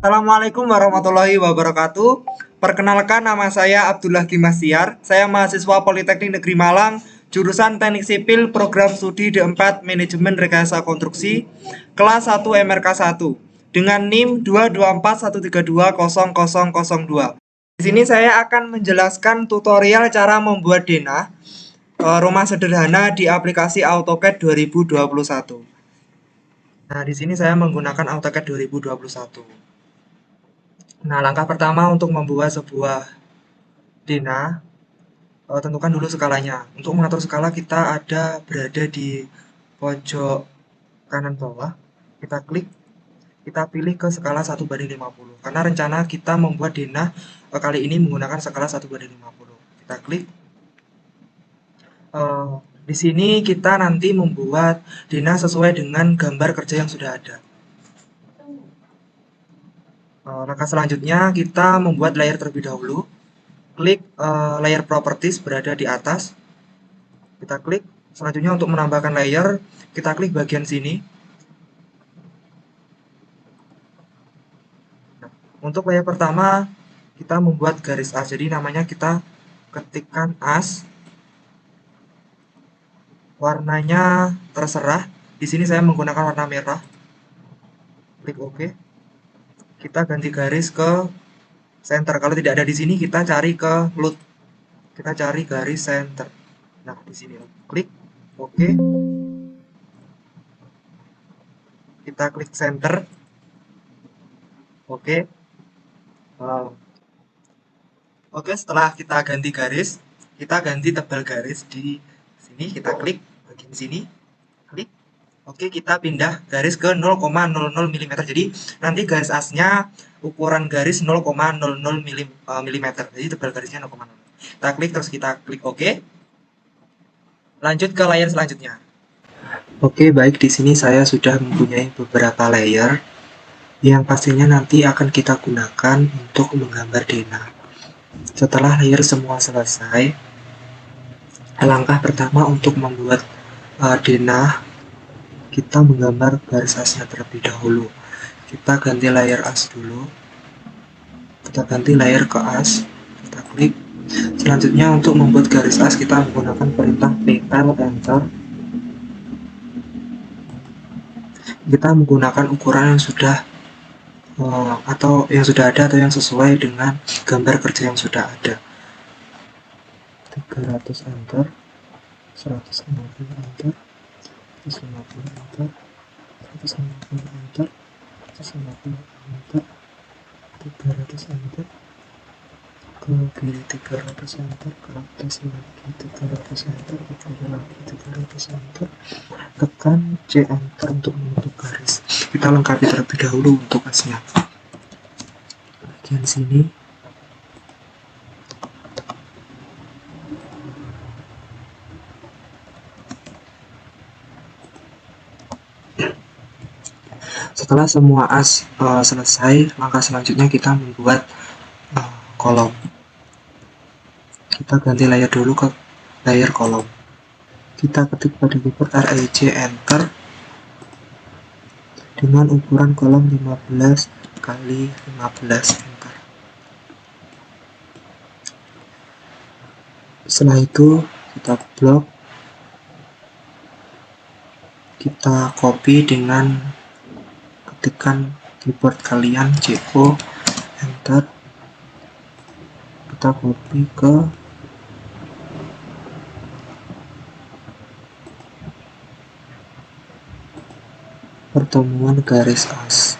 Assalamualaikum warahmatullahi wabarakatuh. Perkenalkan, nama saya Abdullah Gimastiar. Saya mahasiswa Politeknik Negeri Malang, jurusan Teknik Sipil, program studi D4 Manajemen Rekayasa Konstruksi, kelas 1 MRK 1 dengan NIM 22413200002. Di sini saya akan menjelaskan tutorial cara membuat denah rumah sederhana di aplikasi AutoCAD 2021. Nah, di sini saya menggunakan AutoCAD 2021. Nah, langkah pertama untuk membuat sebuah denah, tentukan dulu skalanya. Untuk mengatur skala kita berada di pojok kanan bawah. Kita klik, kita pilih ke skala 1:50. Karena rencana kita membuat denah kali ini menggunakan skala 1:50. Kita klik. Di sini kita nanti membuat denah sesuai dengan gambar kerja yang sudah ada. Langkah selanjutnya kita membuat layer terlebih dahulu. Klik layer properties berada di atas. Kita klik. Selanjutnya untuk menambahkan layer, kita klik bagian sini. Nah, untuk layer pertama, kita membuat garis as. Jadi namanya kita ketikkan as. Warnanya terserah. Di sini saya menggunakan warna merah. Klik OK. Kita ganti garis ke center. Kalau tidak ada di sini, kita cari ke loop. Kita cari garis center. Nah, di sini klik OK. Kita klik center. OK. Oke, setelah kita ganti garis, kita ganti tebal garis di sini. Kita klik bagian sini, klik. Oke, kita pindah garis ke 0,00 mm. Jadi nanti garis asnya ukuran garis 0,00 mm. Jadi tebal garisnya 0,00. Kita klik, terus kita klik OK. Lanjut ke layer selanjutnya. Oke, baik, di sini saya sudah mempunyai beberapa layer yang pastinya nanti akan kita gunakan untuk menggambar denah. Setelah layer semua selesai, langkah pertama untuk membuat denah, kita menggambar garis asnya terlebih dahulu. Kita ganti layer as dulu. Kita ganti layer ke as. Kita klik. Selanjutnya untuk membuat garis as, kita menggunakan perintah PL Enter. Kita menggunakan ukuran yang sudah ada atau yang sesuai dengan gambar kerja yang sudah ada. 300 enter, 150 enter, 150 enter, 150 enter, 150 enter, 300 enter, ke kiri 300 enter, ke atas lagi 300 enter, ke kiri lagi 300 enter, tekan C enter untuk menutup garis. Kita lengkapi terlebih dahulu untuk asnya. Bagian sini setelah semua as selesai, langkah selanjutnya kita membuat kolom. Kita ganti layer dulu ke layer kolom. Kita ketik pada keyboard RIJ enter dengan ukuran kolom 15 kali 15 enter. Setelah itu kita blok, kita copy dengan ketikan keyboard kalian CO enter. Kita copy ke pertemuan garis as,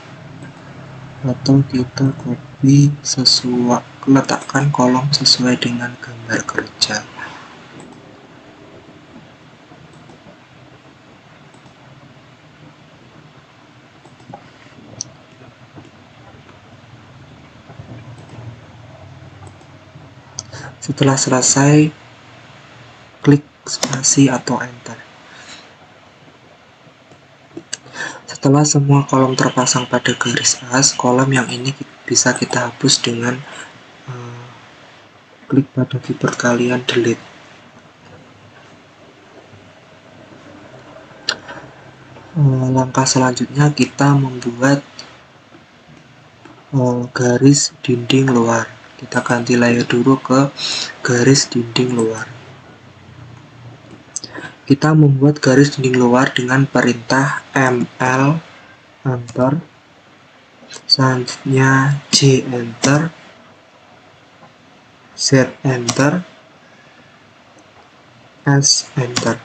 atau kita copy sesuai, letakkan kolom sesuai dengan gambar kerja. Setelah selesai, klik spasi atau enter. Setelah semua kolom terpasang pada garis as, kolom yang ini bisa kita hapus dengan klik pada keyboard kalian delete. Langkah selanjutnya kita membuat garis dinding luar. Kita ganti layer dulu ke garis dinding luar. Kita membuat garis dinding luar dengan perintah ML enter, selanjutnya J enter, Z enter, S enter.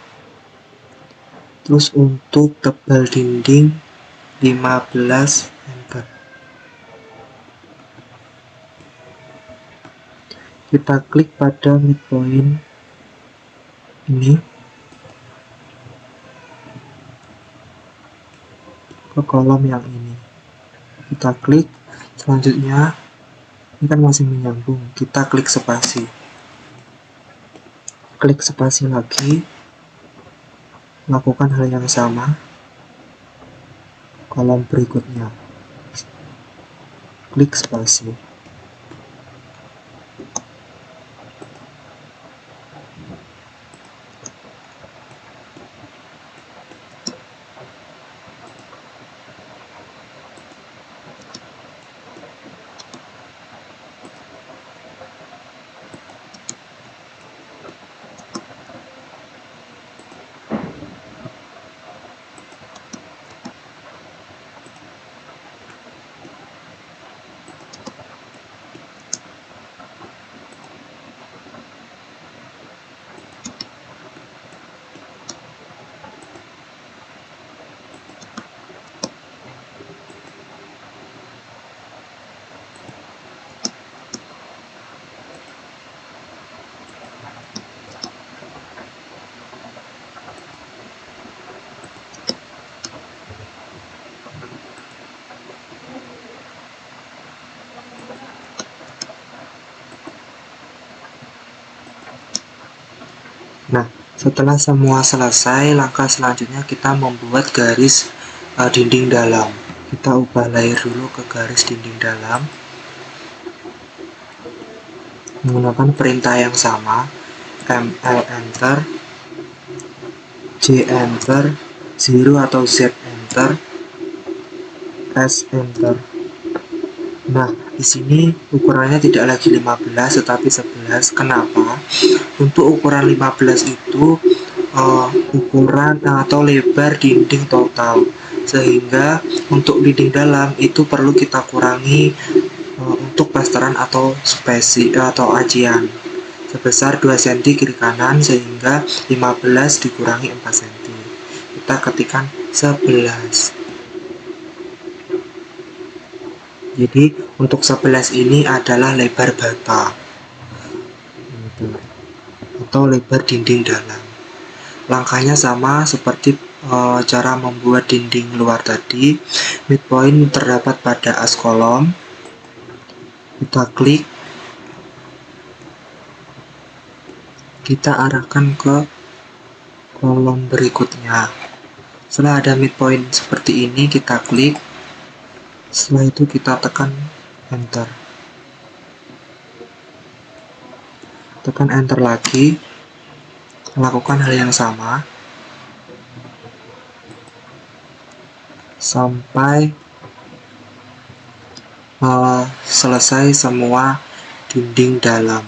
Terus untuk tebal dinding 15 enter. Kita klik pada midpoint ini ke kolom yang ini. Kita klik, selanjutnya ini kan masih menyambung, kita klik spasi. Klik spasi lagi, lakukan hal yang sama kolom berikutnya. Klik spasi. Nah, setelah semua selesai, langkah selanjutnya kita membuat garis dinding dalam. Kita ubah layer dulu ke garis dinding dalam menggunakan perintah yang sama, ML enter, J enter, 0 atau Z enter, S enter. Nah, di sini ukurannya tidak lagi 15 tetapi 11. Kenapa? Untuk ukuran 15 itu ukuran atau lebar dinding total, sehingga untuk dinding dalam itu perlu kita kurangi untuk plasteran atau spesi atau ajian sebesar 2 cm kiri kanan, sehingga 15 dikurangi 4 cm. Kita ketikkan 11. Jadi untuk 11 ini adalah lebar bata atau lebar dinding dalam. Langkahnya sama seperti cara membuat dinding luar tadi. Midpoint terdapat pada as kolom. Kita klik, kita arahkan ke kolom berikutnya. Setelah ada midpoint seperti ini, kita klik. Setelah itu kita tekan enter. Tekan enter lagi. Lakukan hal yang sama sampai selesai semua dinding dalam.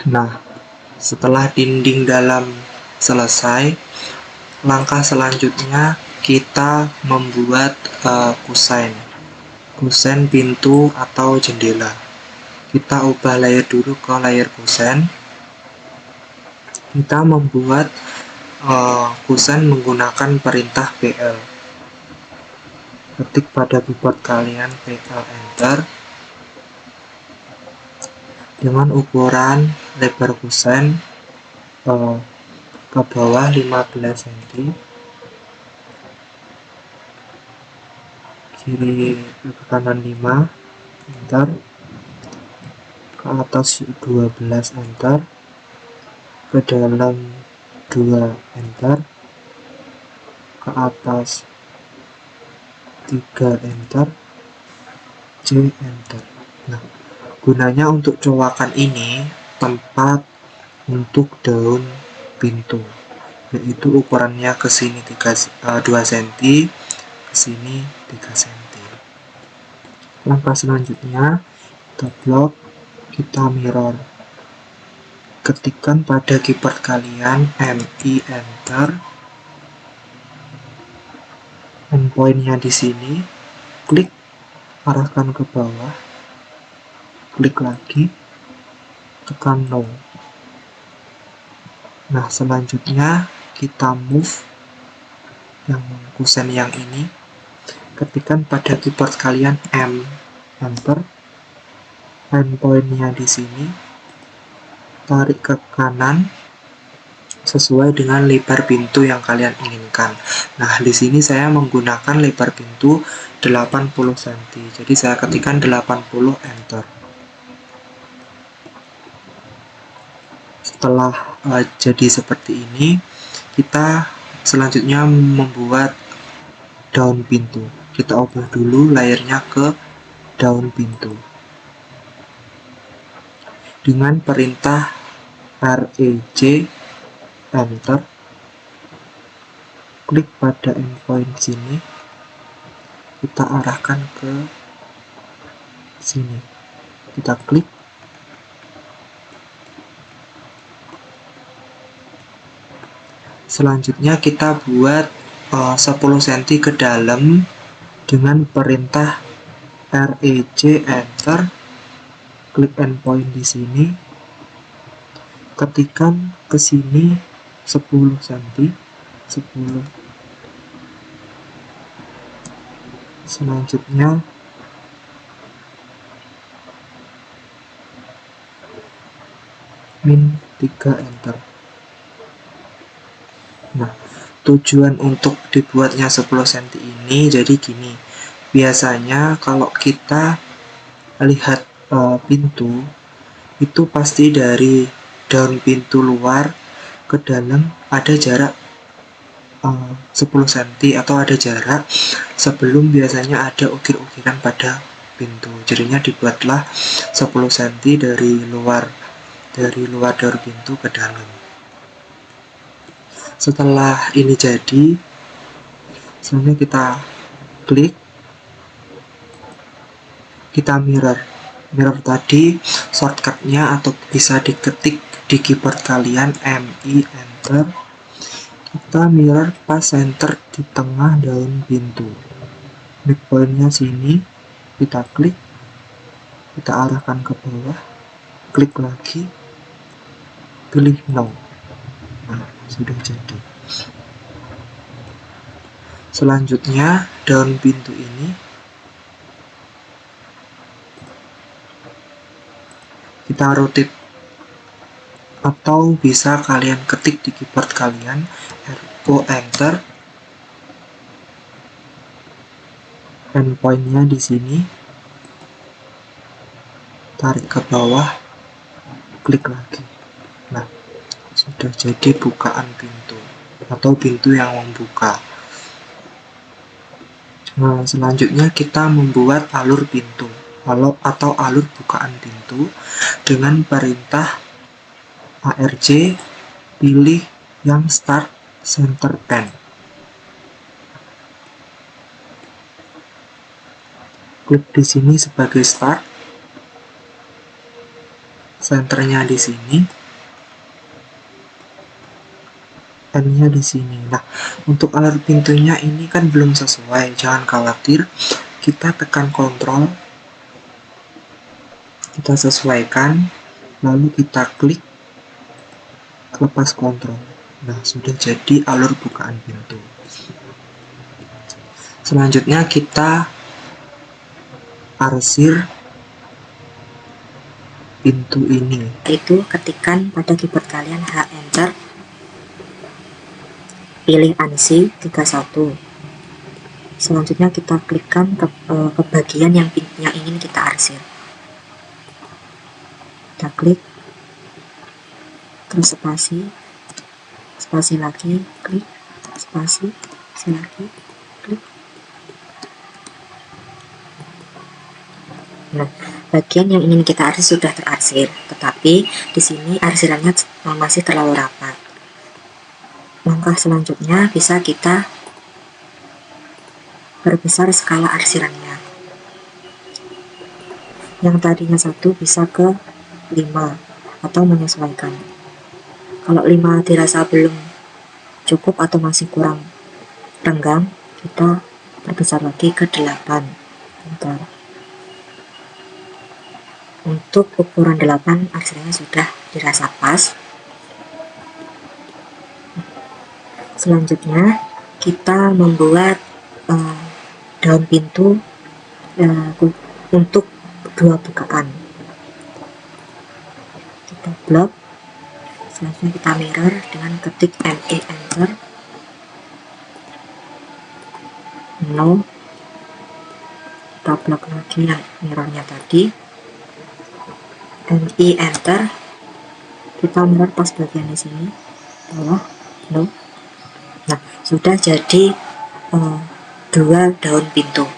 Nah, setelah dinding dalam selesai, langkah selanjutnya kita membuat kusen pintu atau jendela. Kita ubah layer dulu ke layer kusen. Kita membuat kusen menggunakan perintah PL. Ketik pada keyboard kalian PL enter. Dengan ukuran lebar kusen ke bawah 15 cm, kiri ke kanan 5, enter, ke atas 12, enter, ke dalam 2, enter, ke atas 3, enter, C, enter. Nah, gunanya untuk cowakan ini tempat untuk daun pintu, yaitu ukurannya ke sini 2 cm, ke sini 3 cm. Langkah selanjutnya kita blok, kita mirror. Ketikkan pada keyboard kalian MI enter. Endpointnya di sini, klik, arahkan ke bawah, klik lagi, tekan no. Nah, selanjutnya kita move yang kusen yang ini, ketikkan pada keyboard kalian M enter. Endpointnya di sini, tarik ke kanan sesuai dengan lebar pintu yang kalian inginkan. Nah, di sini saya menggunakan lebar pintu 80 cm. Jadi saya ketikkan 80, enter. Setelah jadi seperti ini, kita selanjutnya membuat daun pintu. Kita ubah dulu layernya ke daun pintu. Dengan perintah REJ enter, klik pada endpoint sini, kita arahkan ke sini, kita klik, selanjutnya kita buat 10 cm ke dalam dengan perintah REJ enter, klik endpoint di sini, ketikkan ke sini 10 cm, 10. Selanjutnya min 3, enter. Nah, tujuan untuk dibuatnya 10 cm ini jadi gini. Biasanya kalau kita lihat pintu itu pasti dari daun pintu luar ke dalam ada jarak 10 cm atau ada jarak sebelum biasanya ada ukir-ukiran pada pintu. Jadinya dibuatlah 10 cm dari luar daun pintu ke dalam. Setelah ini jadi, selanjutnya kita klik, kita mirror tadi shortcutnya atau bisa diketik di keyboard kalian MI enter. Kita mirror pas center di tengah daun pintu, midpointnya sini, kita klik, kita arahkan ke bawah, klik lagi, pilih no. Nah, sudah jadi. Selanjutnya daun pintu ini kita rotate, atau bisa kalian ketik di keyboard kalian RO enter. Endpointnya di sini, tarik ke bawah, klik lagi. Nah, sudah jadi bukaan pintu atau pintu yang membuka. Nah, selanjutnya kita membuat alur pintu atau alur bukaan pintu dengan perintah ARJ, pilih yang start center pen. Klik di sini sebagai start, senternya di sini. N-nya di sini. Nah, untuk alur pintunya ini kan belum sesuai, jangan khawatir. Kita tekan kontrol, kita sesuaikan, lalu kita klik lepas kontrol. Nah, sudah jadi alur bukaan pintu. Selanjutnya kita arsir pintu ini. Itu ketikkan pada keyboard kalian H enter, pilih ANSI 31. Selanjutnya kita klikkan ke bagian yang ingin kita arsir. Kita klik, terus spasi lagi, klik, spasi lagi, klik. Nah, bagian yang ingin kita arsir sudah terarsir, tetapi di sini arsirannya masih terlalu rapat. Langkah selanjutnya bisa kita perbesar skala arsirannya. Yang tadinya 1 bisa ke 5 atau menyesuaikan. Kalau 5 dirasa belum cukup atau masih kurang renggang, kita perbesar lagi ke 8. Bentar. Untuk ukuran 8 arsirannya sudah dirasa pas. Selanjutnya kita membuat daun pintu untuk 2 bukaan. Kita blok, selanjutnya kita mirror dengan ketik ME enter, no, kita blok lagi yang mirrornya tadi, ME enter, kita mirror pas bagian di sini bawah, no. Nah, sudah jadi 2 daun pintu.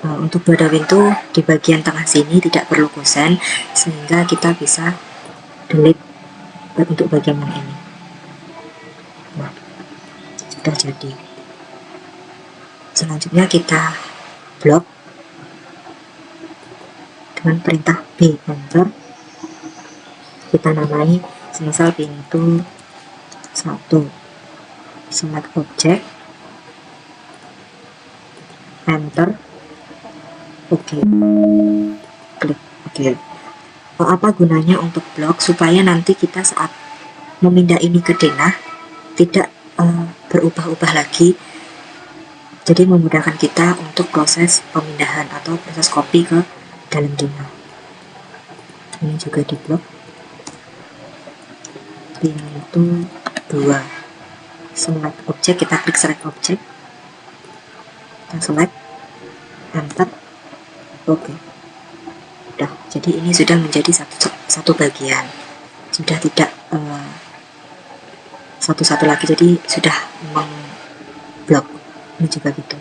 Nah, untuk 2 daun pintu di bagian tengah sini tidak perlu kusen, sehingga kita bisa delete untuk bagian yang ini. Nah, sudah jadi. Selanjutnya kita blok dengan perintah B enter, kita namai semisal pintu 1, select object, enter, oke, klik oke. Apa gunanya untuk blok? Supaya nanti kita saat memindah ini ke denah tidak berubah-ubah lagi, jadi memudahkan kita untuk proses pemindahan atau proses copy ke dalam denah. Ini juga di blok pintu 2, select object, kita klik select object, kita select, enter, oke. Udah, jadi ini sudah menjadi satu bagian, sudah tidak satu-satu lagi, jadi sudah memblok. Ini juga gitu.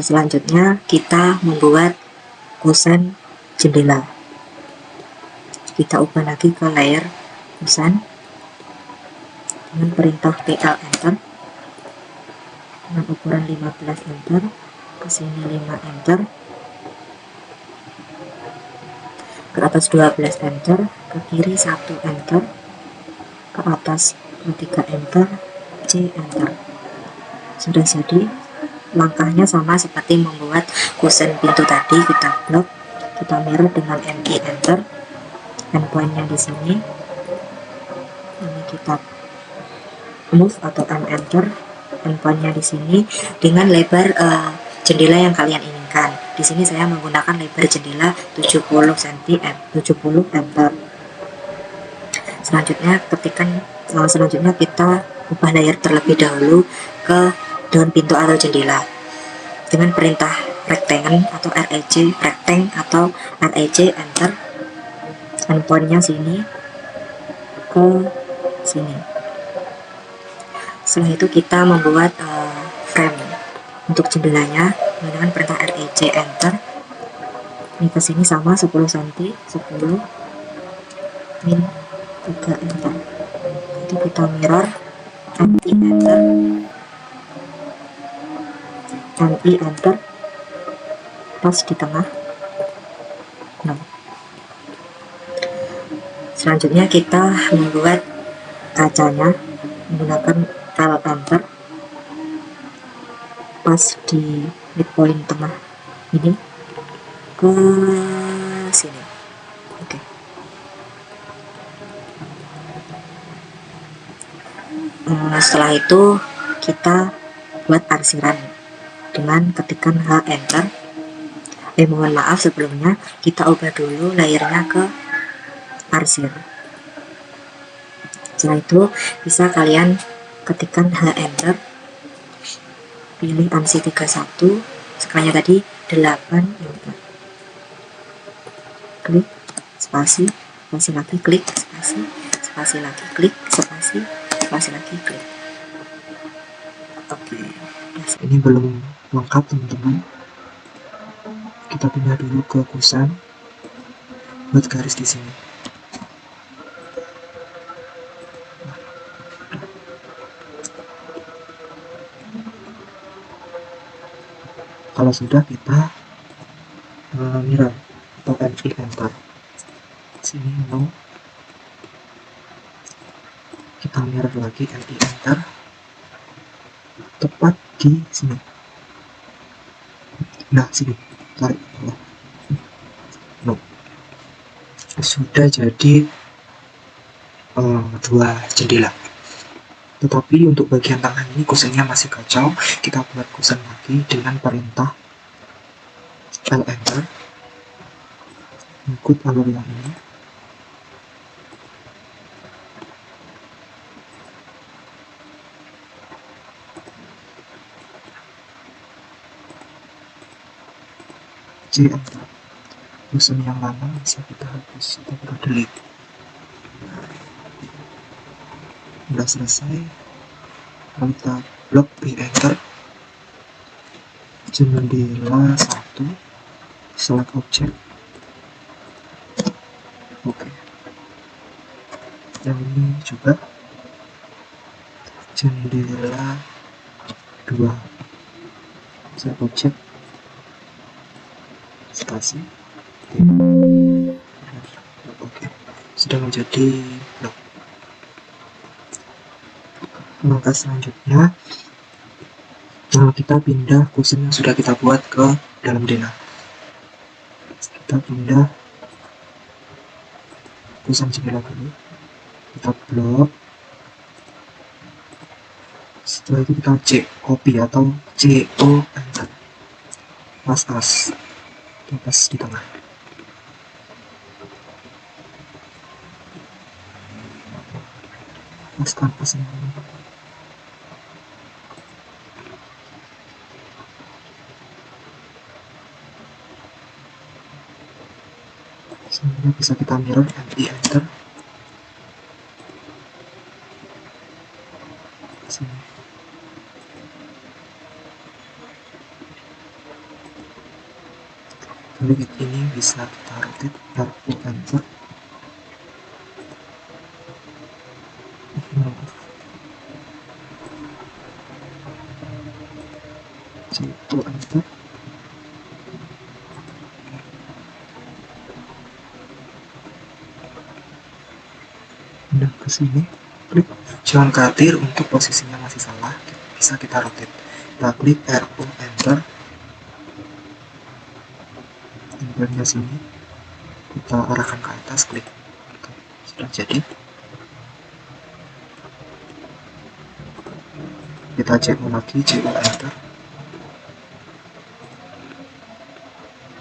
Selanjutnya kita membuat kusen jendela. Kita ubah lagi ke layer kusen dengan perintah PL enter, dengan ukuran 15 enter, ke sini 5 enter, ke atas 12 enter, ke kiri 1 enter, ke atas 3 enter, C enter. Sudah jadi. Langkahnya sama seperti membuat kusen pintu tadi, kita blok, kita mirror dengan ME enter, endpointnya di sini, ini kita move atau M enter, endpointnya di sini dengan lebar jendela yang kalian inginkan. Di sini saya menggunakan lebar jendela 70 cm, 70 enter. Selanjutnya kita ubah layer terlebih dahulu ke daun pintu atau jendela dengan perintah rectangle atau REC, rectangle atau REC enter, endpointnya sini ke sini. Setelah itu kita membuat frame untuk jendelanya dengan perintah REC enter, ini ke sini sama 10 cm, 10 min 3 enter. Itu kita mirror, ME enter, ME enter, pas di tengah. Nah, Selanjutnya kita membuat kacanya menggunakan Alt Enter pas di midpoint tengah ini ke sini. Oke. Setelah itu kita buat arsiran dengan ketikan H Enter. Mohon maaf sebelumnya kita ubah dulu layernya ke arsir. Setelah itu bisa kalian ketikkan H Enter, pilih ANSI 31, skalanya tadi 8 Enter, klik spasi, spasi lagi, klik spasi, spasi lagi, klik spasi, spasi lagi, klik. Oke, Ini belum lengkap teman-teman. Kita pindah dulu ke kusan buat garis di sini. Kalau sudah, kita mirror atau MV enter. Sini no. Kita mirror lagi, MV enter. Tepat di sini. Nah, sini. Tarik bawah. No. Sudah jadi dua jendela. Tetapi untuk bagian tangan ini kusennya masih kacau. Kita buat kusen lagi dengan perintah L enter, ikut alur yang ini. C enter. Kusen yang lama bisa kita hapus atau kita delete. Udah selesai, kita blok B enter, jendela 1, select object. Oke. Yang ini juga jendela 2, select object, spasi. Oke. Sudah menjadi blok. Langkah selanjutnya, kita pindah kusen yang sudah kita buat ke dalam denah. Kita pindah kusen jendela dulu, kita blok. Setelah itu kita C copy atau CO enter, pas di tengah. Pas ini. Selanjutnya bisa kita mirror, MV enter. Sini. Lalu ini bisa kita rotate, RO enter. C2 enter. Pindah ke sini, klik. Jangan khawatir untuk posisinya masih salah, bisa kita rotate. Kita klik RO enter. Template-nya sini kita arahkan ke atas, klik. Oke, sudah jadi. Kita cek lagi, CO enter.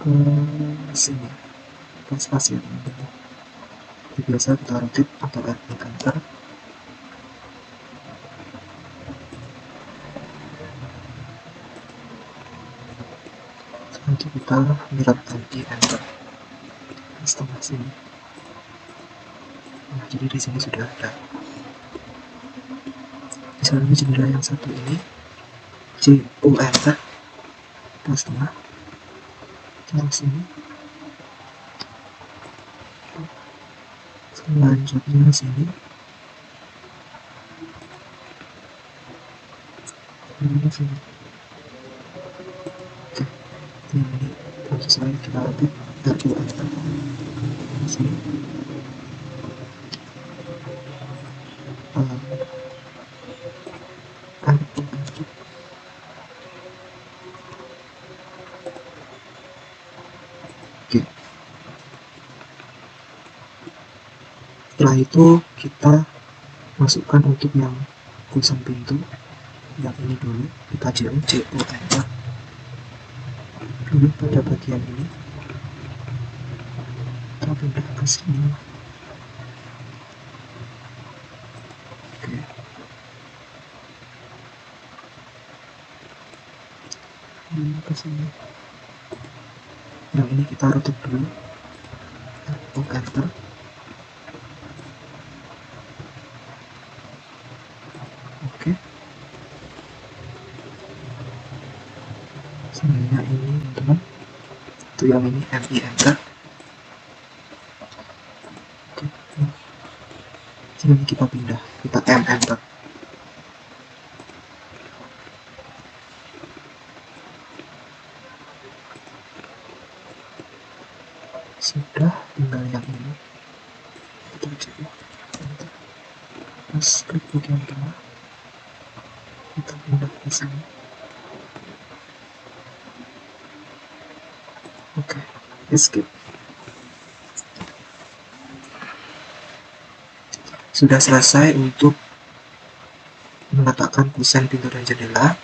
Ke sini, pas spasi teman-teman. Biasa kita rotate atau RO enter. Nanti kita mirror lagi enter setengah sini. Nah, jadi di sini sudah ada. Misalnya jendela yang satu ini, CO enter, pas setengah, taruh sini. Selanjutnya sini, sini. Oke, ini proses lain kita update RO enter sini. Setelah itu kita masukkan untuk yang kusen pintu, yang ini dulu kita CO enter dulu pada bagian ini, kita pindah ke sini. Oke, ini ke sini. Yang ini kita rotate dulu, enter. Oke, sebenarnya ini teman-teman, itu yang ini MI enter. Oke, sini kita pindah, kita M enter. Sudah, tinggal yang ini kita coba enter. Terus klik bagian tengah, kita pindah ke sini. Oke, escape. Sudah selesai untuk meletakkan kusen pintu dan jendela.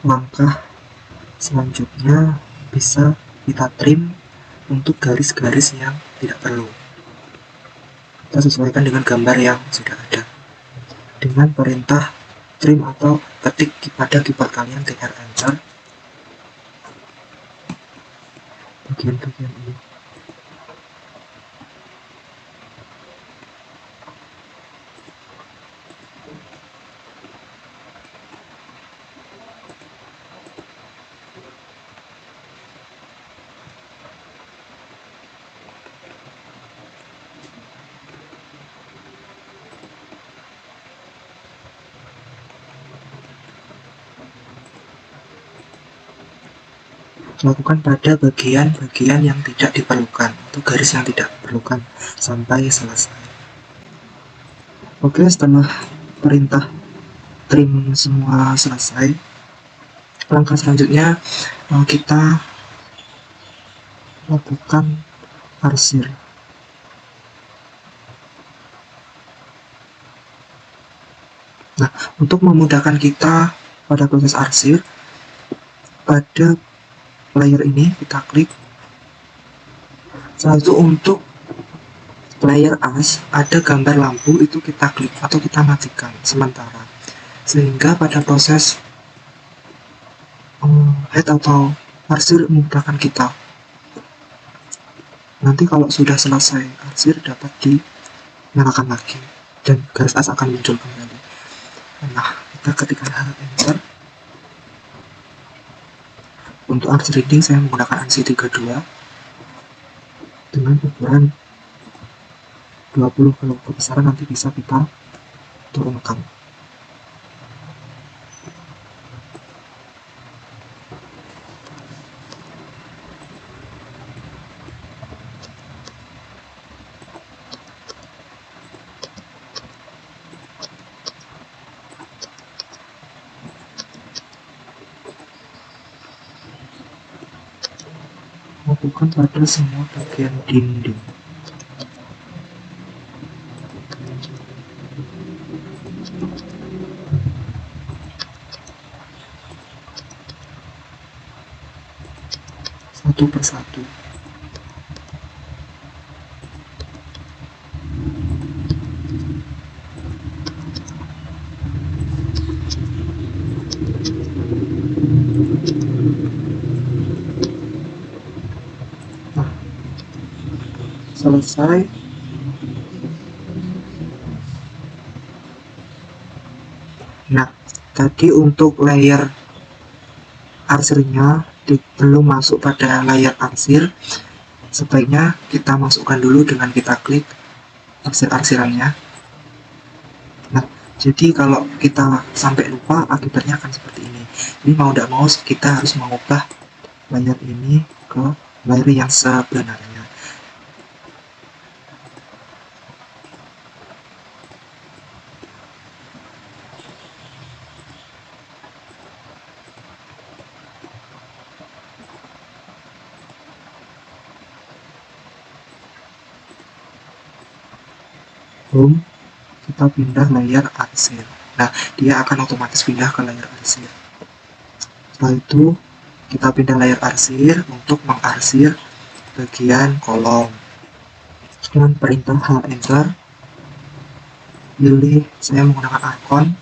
Langkah selanjutnya bisa kita trim untuk garis-garis yang tidak perlu. Kita sesuaikan dengan gambar yang sudah ada dengan perintah trim atau ketik pada keyboard kalian, TR enter. Bagian-bagian ini lakukan pada bagian-bagian yang tidak diperlukan atau garis yang tidak diperlukan sampai selesai. Oke, setelah perintah trim semua selesai, langkah selanjutnya kita lakukan arsir. Nah, untuk memudahkan kita pada proses arsir, pada layer ini kita klik. Setelah itu untuk layer as ada gambar lampu, itu kita klik atau kita matikan sementara, sehingga pada proses head atau arsir memudahkan kita. Nanti kalau sudah selesai arsir dapat dinyalakan lagi dan garis as akan muncul kembali. Nah, kita ketikkan enter. Untuk arsir reading saya menggunakan ANSI 32 dengan ukuran 20. Kalau kebesaran nanti bisa kita turunkan. Lakukan pada semua bagian dinding. Satu persatu. Nah, selesai. Nah, tadi untuk layer arsirnya belum masuk pada layar arsir, sebaiknya kita masukkan dulu dengan kita klik arsir-arsirannya. Nah, jadi kalau kita sampai lupa akibatnya akan seperti ini. Jadi mau tidak mau kita harus mengubah layar ini ke layar yang sebenarnya. home, kita pindah layer arsir. Nah, dia akan otomatis pindah ke layer arsir. Setelah itu kita pindah layer arsir untuk mengarsir bagian kolom dengan perintah H enter. Pilih, saya menggunakan icon,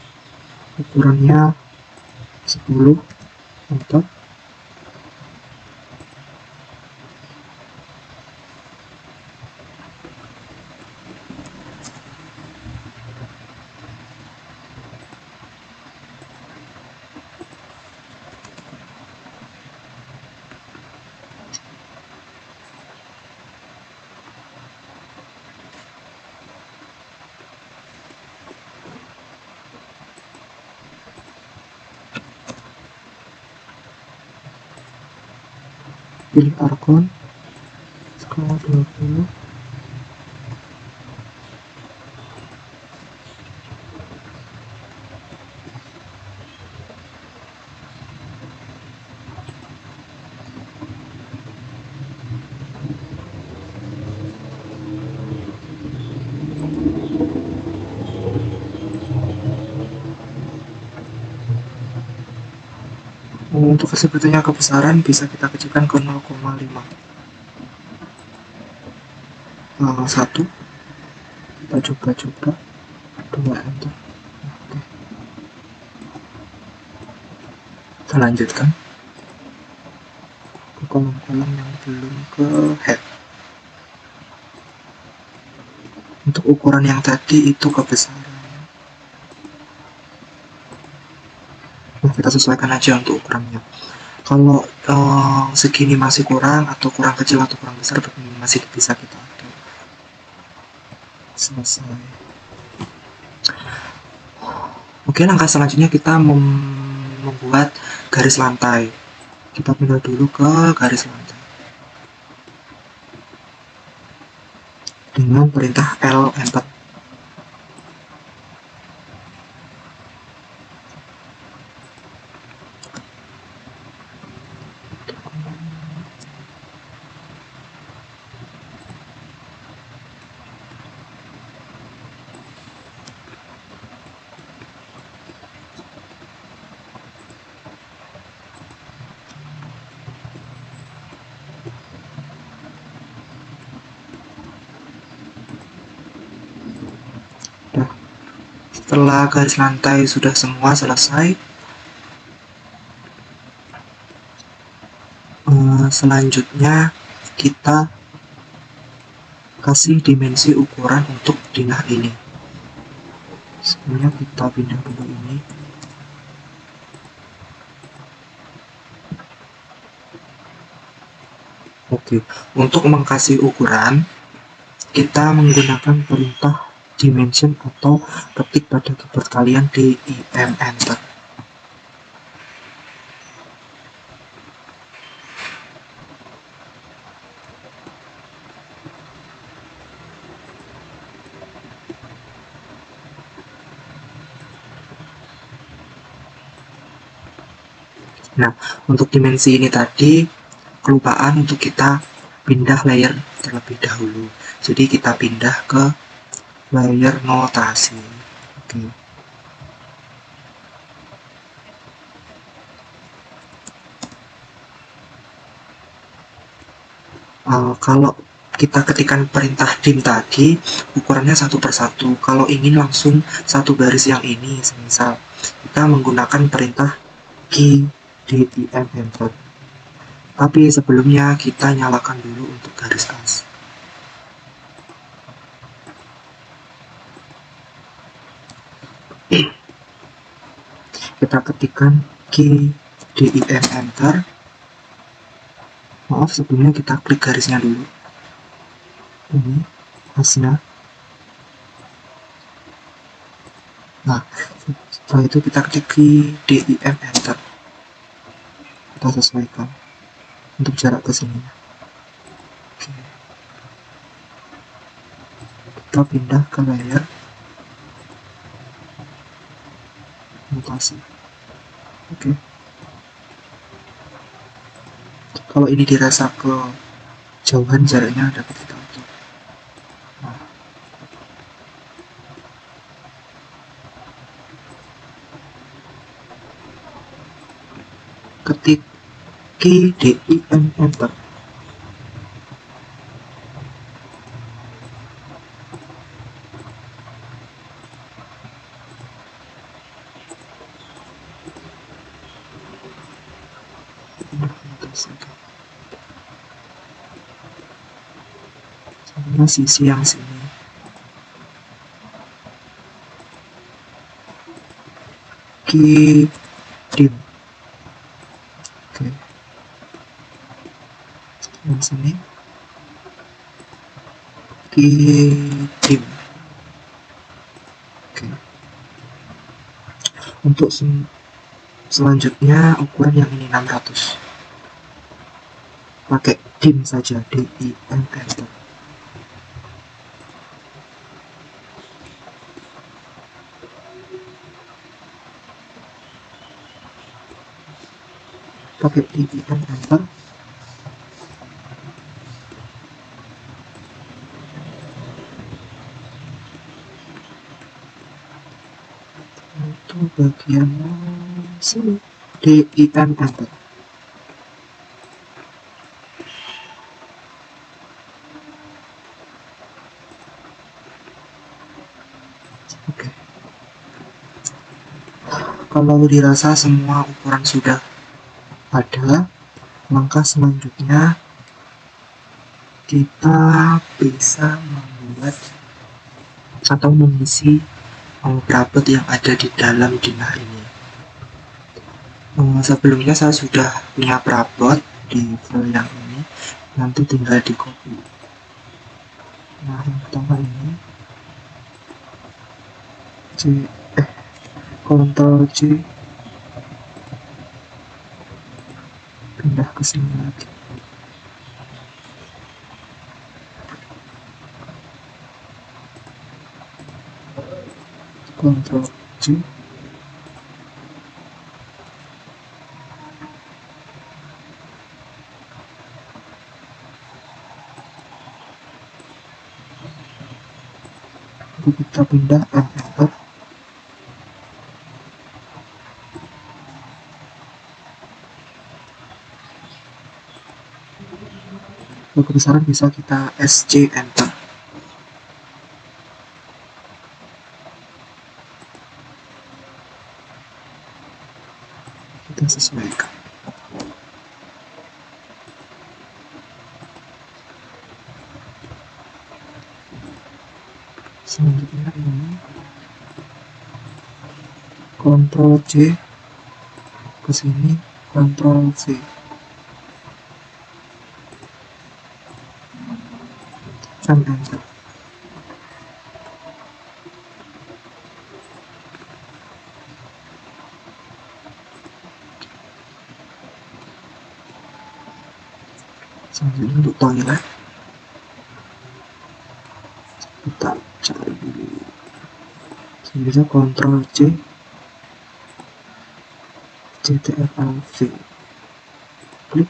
ukurannya 10, enter. Pilih argon skala 20. Untuk sebetulnya kebesaran bisa kita kecilkan ke 0,5. 1, kita coba 2, enter. Oke. Kita lanjutkan ke kolom-kolom yang belum ke head. Untuk ukuran yang tadi itu kebesaran, nah, kita sesuaikan aja untuk ukurannya. Kalau segini masih kurang atau kurang kecil atau kurang besar, masih bisa kita atur. Selesai. Oke, langkah selanjutnya kita membuat garis lantai. Kita pindah dulu ke garis lantai dengan perintah L enter. Setelah garis lantai sudah semua selesai, selanjutnya kita kasih dimensi ukuran untuk dinah ini. Sebelumnya kita pindah dulu ini. Oke, untuk mengkasih ukuran kita menggunakan perintah dimension atau ketik pada keyboard kalian DIM enter. Nah, untuk dimensi ini tadi kelupaan untuk kita pindah layer terlebih dahulu. Jadi kita pindah ke layer notasi. Oke. Kalau kita ketikkan perintah dim tadi, ukurannya 1/1. Kalau ingin langsung satu garis yang ini, misal kita menggunakan perintah key dim enter. Tapi sebelumnya kita nyalakan dulu untuk garis as. Kita ketikkan key dim enter. Maaf, sebelumnya kita klik garisnya dulu. Ini asnya. Nah, setelah itu kita klik key dim enter. Kita sesuaikan untuk jarak ke sini. Oke. Kita pindah ke layer notasi. Oke. Kalau ini dirasa kejauhan jaraknya dapat kita atur. Nah. ketik KDIM enter. Sama sisi yang sini KDIM. Oke, yang sini KDIM. Oke, untuk selanjutnya ukuran yang ini 600, pakai dim saja, DIM enter. Pakai DIM enter. Untuk bagian sini DIM enter. Oke, kalau dirasa semua ukuran sudah ada, langkah selanjutnya kita bisa membuat atau mengisi perabot yang ada di dalam dinah ini. Sebelumnya saya sudah punya perabot di file yang ini, nanti tinggal di copy. Nah, yang pertama ini Ctrl C, pindah ke sini lagi. Ctrl C, kita pindah enter. Kebesaran bisa kita SC enter. Kita sesuaikan. Selanjutnya ini Ctrl C ke sini, Ctrl C, dan enter. Selanjutnya untuk toilet kita cari dulu. Selanjutnya Ctrl C, CTRL-V, klik,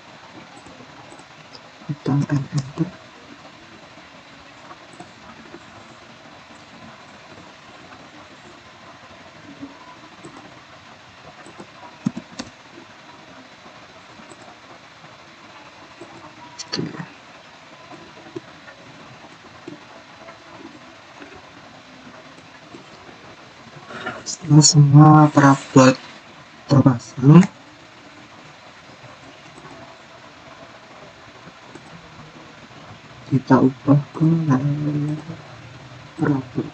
kita enter. Setelah semua perabot terpasang, kita ubah ke layar perabot.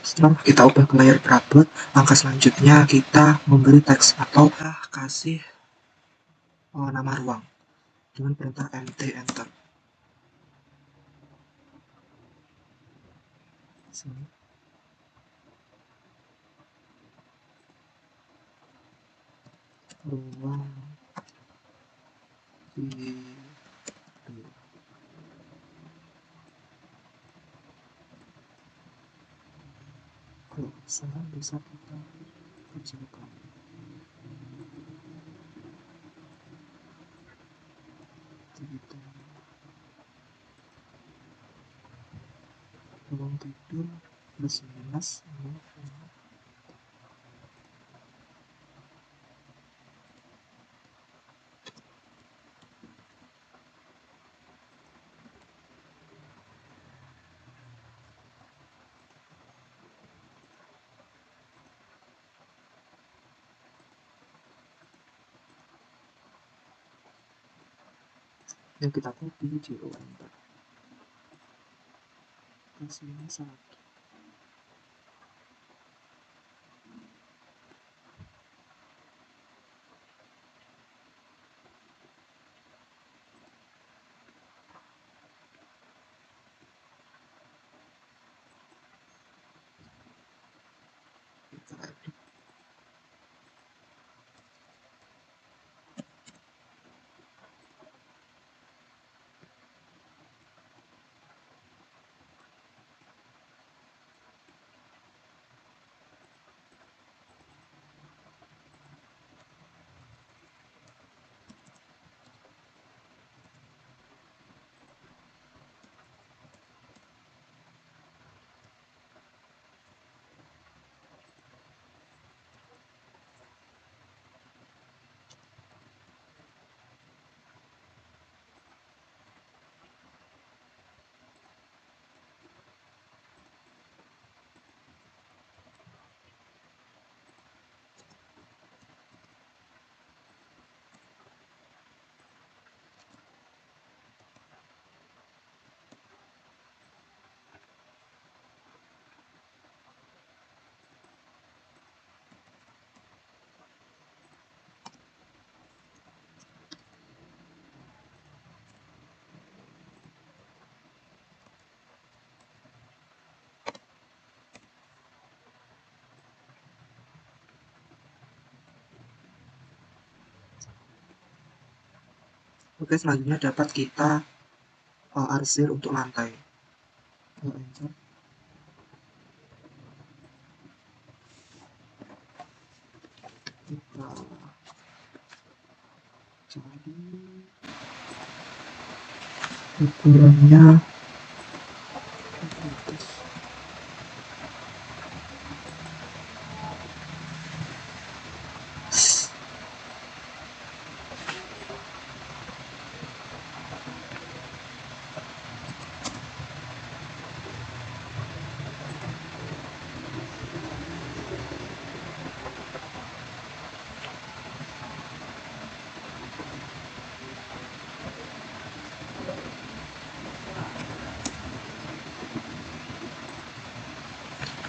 Setelah kita ubah ke layar perabot, langkah selanjutnya kita memberi teks atau kasih nama ruang dengan perintah MT enter. Sini. Ruang di kalau salah bisa kita kecilkan. Gitu. ruang tidur plus minus 0. Yang kita copy 0 enter plus minus 1. Kita edit. Oke, selanjutnya dapat kita arsir untuk lantai. Enter. Kita cari ukurannya atas.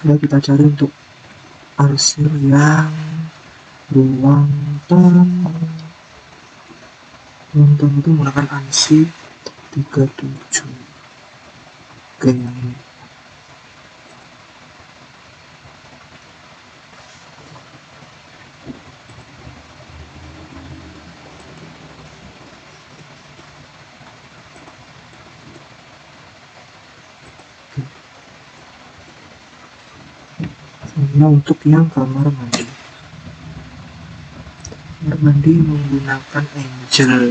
Nah, kita cari untuk arsir yang ruang tamu. Ruang tamu itu menggunakan ANSI 37. Oke, yang ini. Nah, untuk yang kamar mandi menggunakan Angel.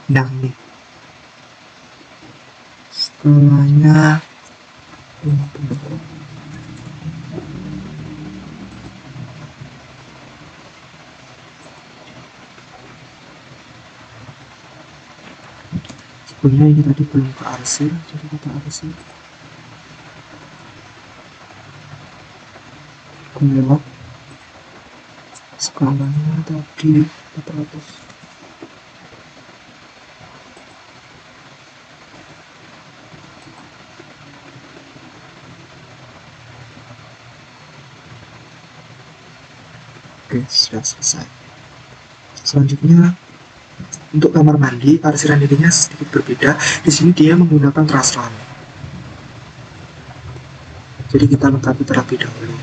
Nah, ini skalanya sebenarnya ini tadi belum ke arsir, jadi kita arsir belok skalanya tadi 400. Oke, sudah selesai. Selanjutnya untuk kamar mandi, arsiran ininya sedikit berbeda. Di sini dia menggunakan traslan. Jadi kita lengkapi terlebih dahulu.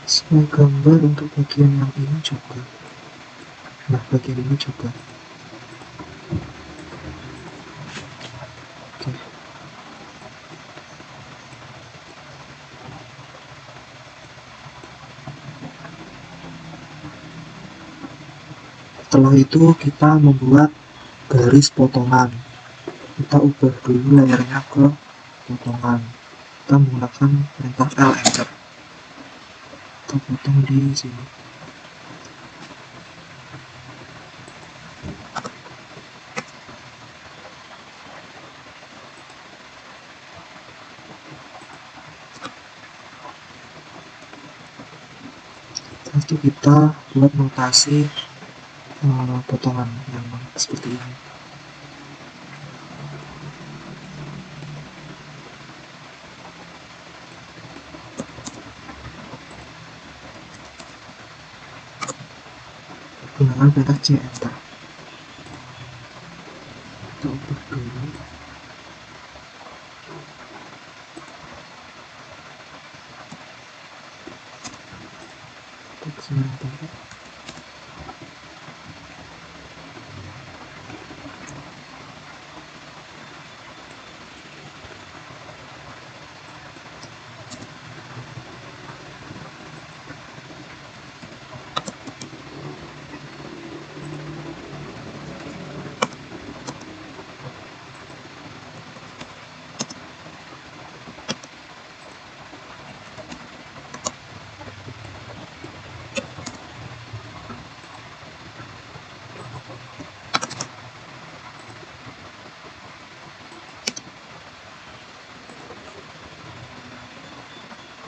sesuai gambar untuk bagian yang ini juga. Nah, bagian ini juga. Oke. Setelah itu kita membuat garis potongan. Kita ubah dulu layarnya ke potongan. Kita menggunakan perintah L enter. Kita potong di sini. Setelah itu kita buat notasi potongan yang seperti ini. Gunakan perintah C enter. Kita ubah dulu. Kita sebentar.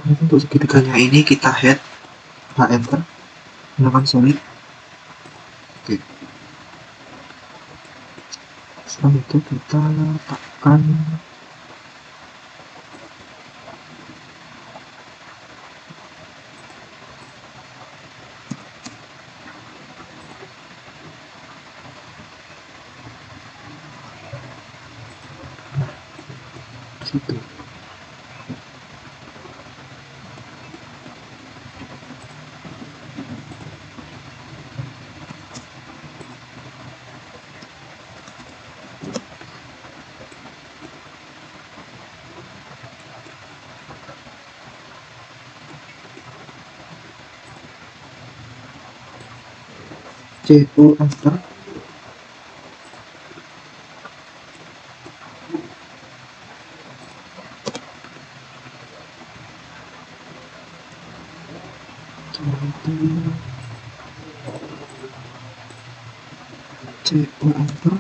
Untuk segitiganya ini kita head H enter, gunakan solid. Oke. Setelah itu kita letakkan situ. C enter. C enter.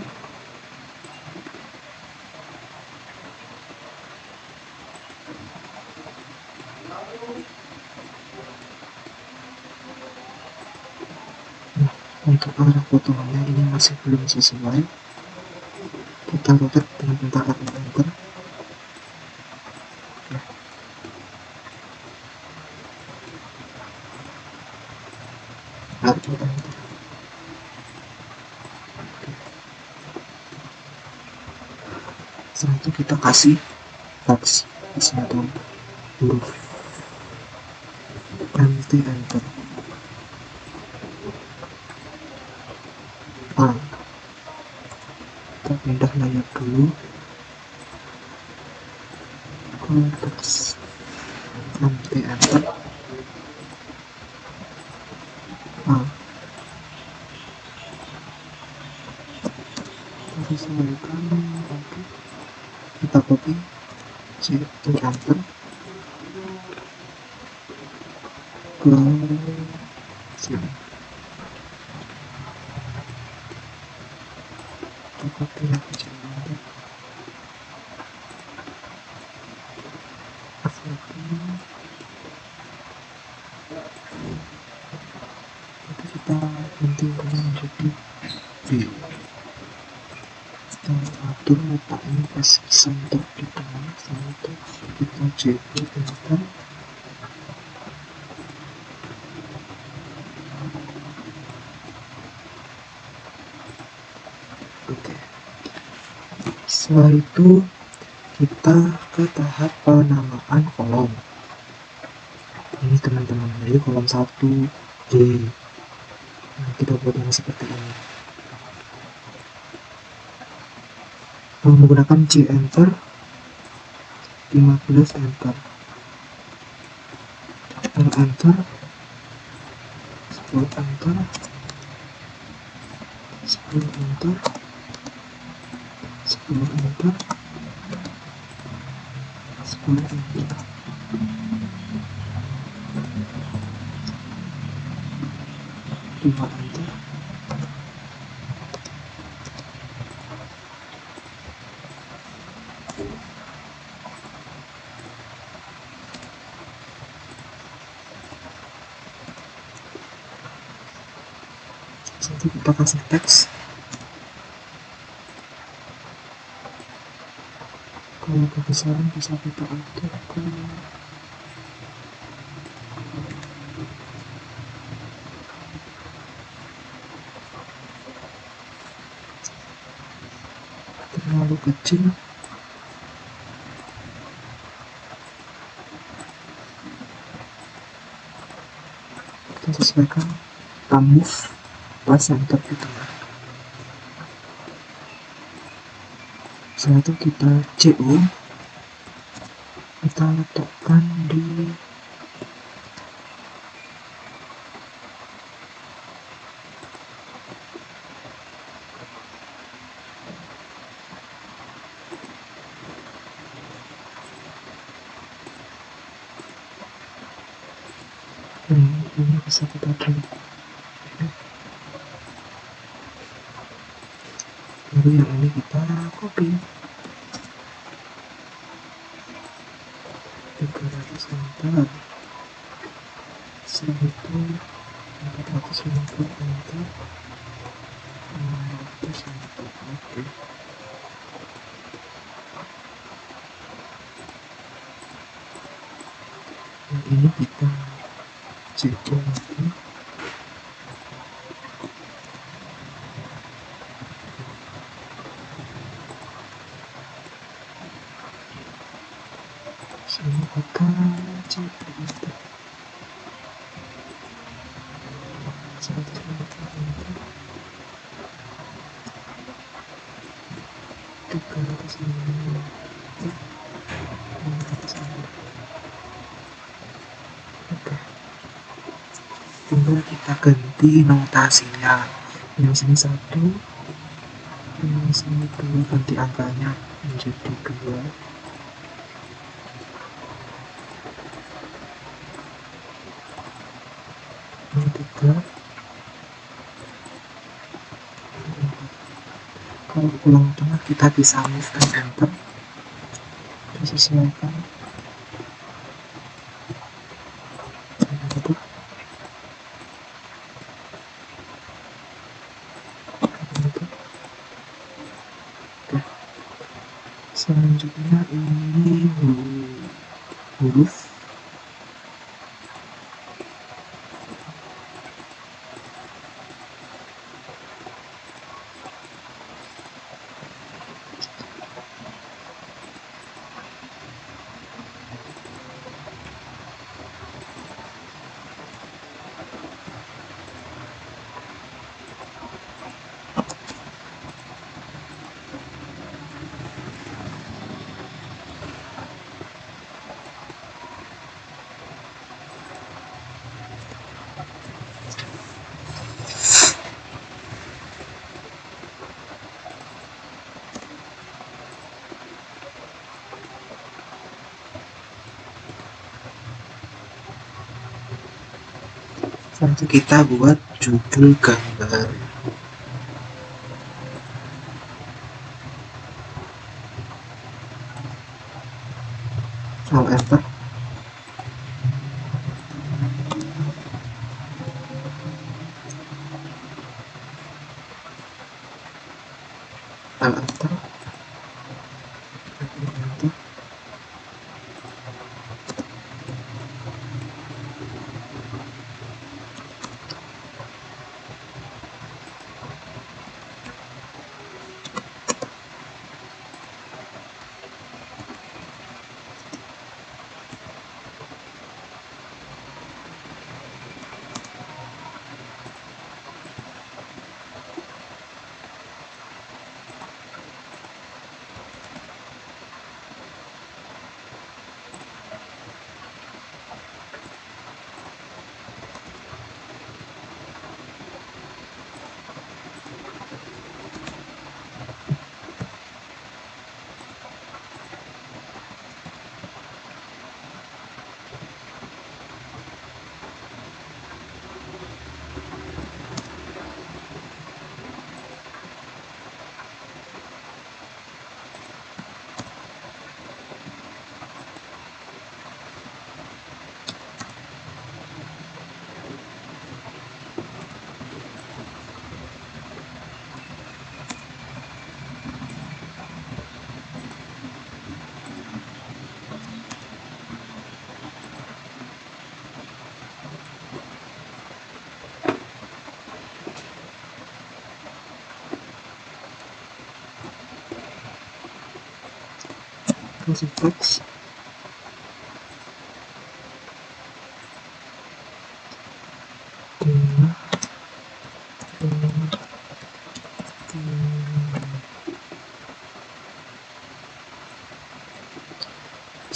Untuk arah potongannya ini masih belum sesuai. Kita rotate dengan perintah R enter. R enter. Setelah itu kita kasih teks di sini atau huruf MT enter. Kita pindah layar dulu ke teks MT enter. Kita sesuaikan. Oke. Kita copy C enter ke sini. Kita copy lagi C enter. Nanti kita ganti warna menjadi biru. Kita atur letaknya pas center di tengah. Setelah itu kita JP enter. Oke. Setelah itu kita ke tahap penamaan kolom. Ini teman-teman, jadi kolom 1 G. Nah, kita buat yang seperti ini menggunakan J enter, 15 enter, enter, 10 enter, 10 enter, 10 enter, 10 enter, 5 enter, nanti kita kasih teks. Kalau kebesaran bisa kita atur ke terlalu kecil, kita sesuaikan, kita move pas center di tengah. Setelah itu kita CO, kita letakkan di ini bisa kita klik, baru yang ini kita copy 300 enter, setelah itu 450 enter, 500 enter. Oke, yang ini kita cek lagi. Sini akan cek enter, 150 enter, 350 enter, 500 enter. Oke, tinggal kita ganti notasinya. Yang sini 1, yang sini 2, ganti angkanya menjadi 2. Ini 3. Kalau ulang tengah kita bisa move dan enter, disesuaikan. Selanjutnya ini huruf. Nanti kita buat judul gambar. Enter, enter, enter. kasih teks.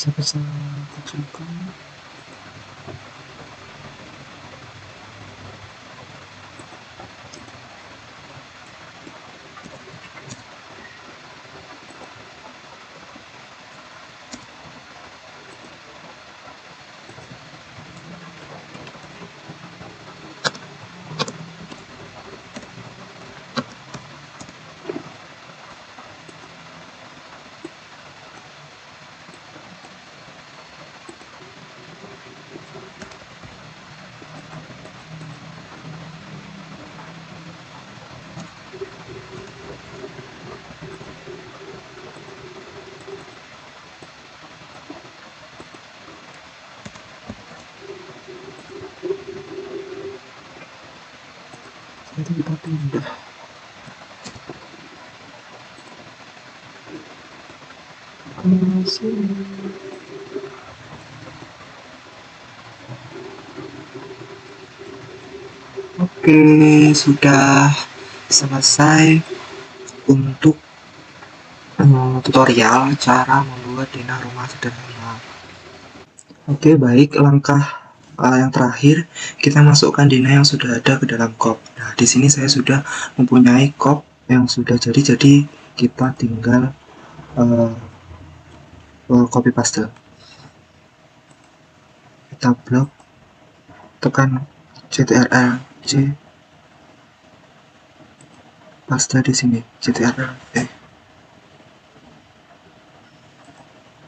Bisa kecilkan. Nanti kita pindah ke sini. Oke, sudah selesai untuk tutorial cara membuat denah rumah sederhana. Oke, baik, langkah yang terakhir kita masukkan denah yang sudah ada ke dalam kop. Nah, di sini saya sudah mempunyai kop yang sudah jadi kita tinggal copy paste. Kita blok, tekan Ctrl C, paste di sini Ctrl V.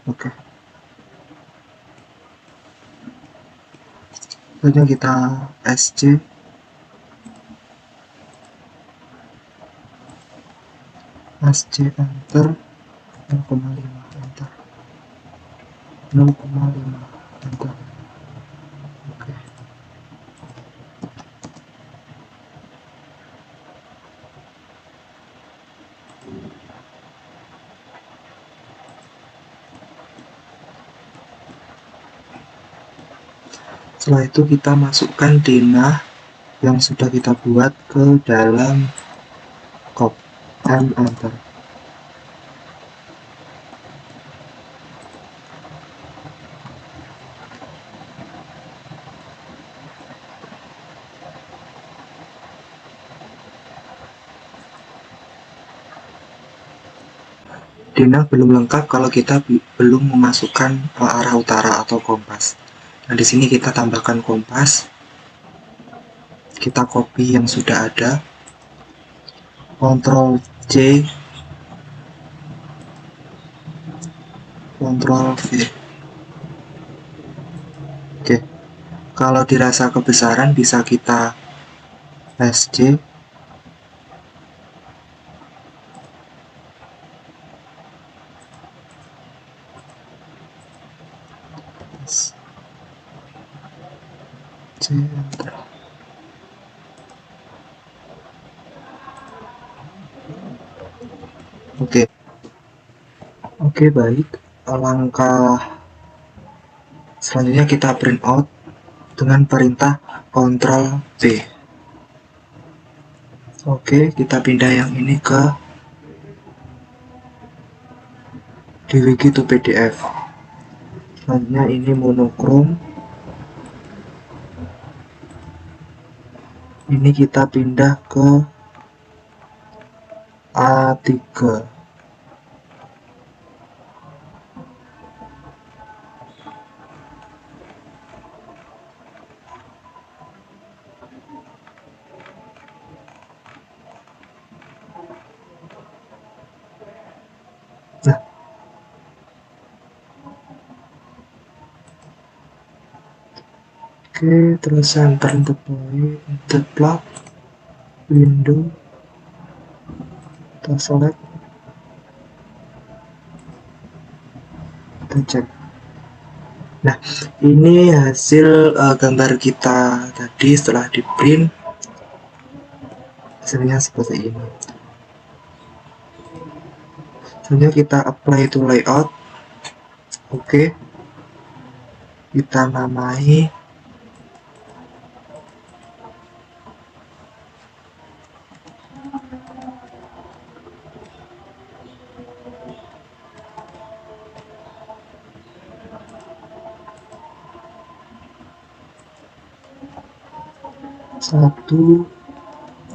Oke. Selanjutnya kita SC, enter 0,5 enter 0,5 enter. Oke. Setelah itu kita masukkan denah yang sudah kita buat ke dalam kop, enter. Denah belum lengkap kalau kita belum memasukkan arah utara atau kompas. Nah, di sini kita tambahkan kompas. Kita copy yang sudah ada. Ctrl C, Ctrl V. Oke. Kalau dirasa kebesaran bisa kita SC. Enter. Oke, baik. Langkah selanjutnya kita print out dengan perintah Ctrl V. Oke, kita pindah yang ini ke DWG to PDF. Selanjutnya ini monokrom. Ini kita pindah ke A3. Nah, oke, terus center untuk point, untuk plug, window, kita select, kita cek. Nah, ini hasil gambar kita tadi setelah di print, hasilnya seperti ini. Selanjutnya kita apply to layout. Oke, kita namai satu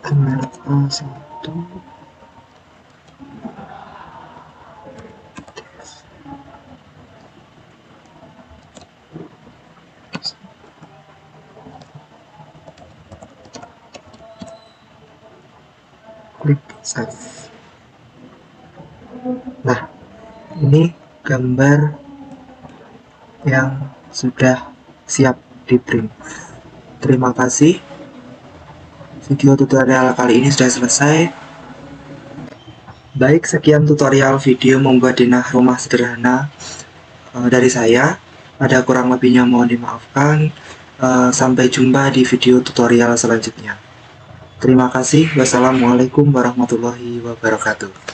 MRA1 klik save. Nah, ini gambar yang sudah siap di print. Terima kasih. Video tutorial kali ini sudah selesai. Baik, sekian tutorial video membuat denah rumah sederhana dari saya. Ada kurang lebihnya mohon dimaafkan. Sampai jumpa di video tutorial selanjutnya. Terima kasih. Wassalamualaikum warahmatullahi wabarakatuh.